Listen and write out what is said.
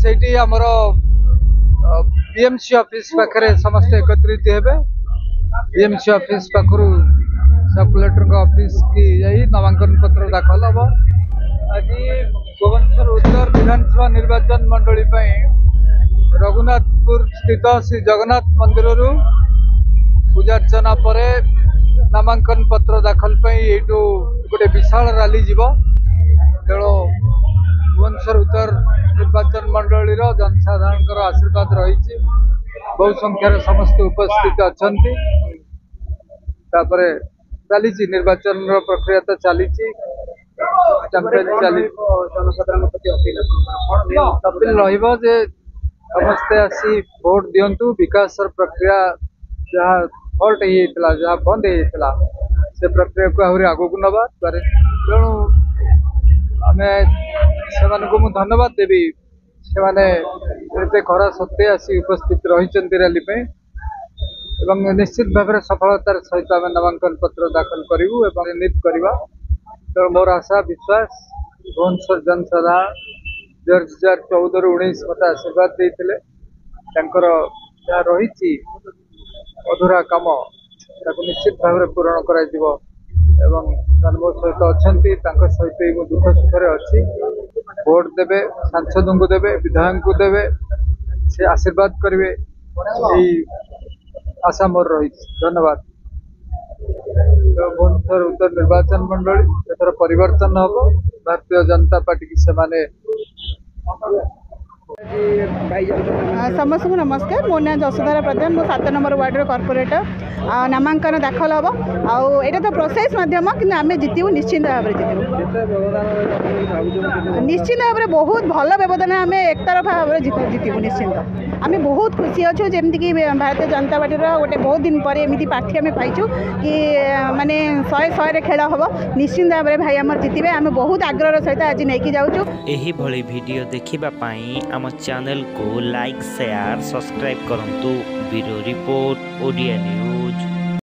से आमर BMC office पाखे समस्त एकत्रित हेबे। बीएमसी ऑफिस पाखु सब कलेक्टर ऑफिस की जाई नामांकन पत्र दाखल हम। आज भुवनेश्वर उत्तर विधानसभा निर्वाचन मंडली रघुनाथपुर स्थित श्री जगन्नाथ मंदिर पूजार्चना पर नामांकन पत्र दाखल यू गोटे विशाल रैली जीव। तेणु भुवनेश्वर उत्तर निर्वाचन मंडली जनसाधारण आशीर्वाद रही बहु संख्यार समस्त उपस्थित अच्छा चली निर्वाचन प्रक्रिया तो चली अपील रे समस्ते आसी भोट दिंतु। विकास प्रक्रिया जहाँ फल्ट होता जहाँ बंद होता से प्रक्रिया को आहरी आग को नवा। तेणु आम से धन्यवाद देवी से खरा सत्ते आसी उपस्थित रही रैली एवं निश्चित भाव में सफलतार सहित आम नामांकन पत्र दाखल करूँ निर्णीत करवा। तेणु मोर आशा विश्वास भुवनेश्वर जनसाधारण 2014-19 मत आशीर्वाद देते रही अधूरा कम निश्चित भाव में पूरण कर मो सहित अच्छा सहित दुख सुखरे अच्छी भोट देवे सांसद को देवे विधायक को देवे से आशीर्वाद करेंगे आशा मोर रही। धन्यवाद। भुवनेश्वर उत्तर निर्वाचन मंडली एथर परिवर्तन हम भारतीय जनता पार्टी की सेमाने समस्त को नमस्कार। मो ना जसोधारा प्रधान मो 7 नंबर वार्ड कॉर्पोरेटर नामांकन दाखल हम आईटा तो प्रोसेस मध्यम कि आम जितू निश्चिंत भाव में निश्चिंत भाव में बहुत भल व्यवधान आम एक तरफा भाव में जितू निश्चिंत। आम बहुत खुशी अच्छु जमीक भारतीय जनता पार्टी गोटे बहुत दिन पर एमती प्रार्थी आम पाइचु कि माने 100 खेल हम निश्चिंत भाव में भाई आम जितबे आम बहुत आग्रह सहित आज नहीं जाऊँ। यही भली वीडियो देखिबा पाई आम चैनल को लाइक शेयर सब्सक्राइब करंतु। Bureau report Odia news.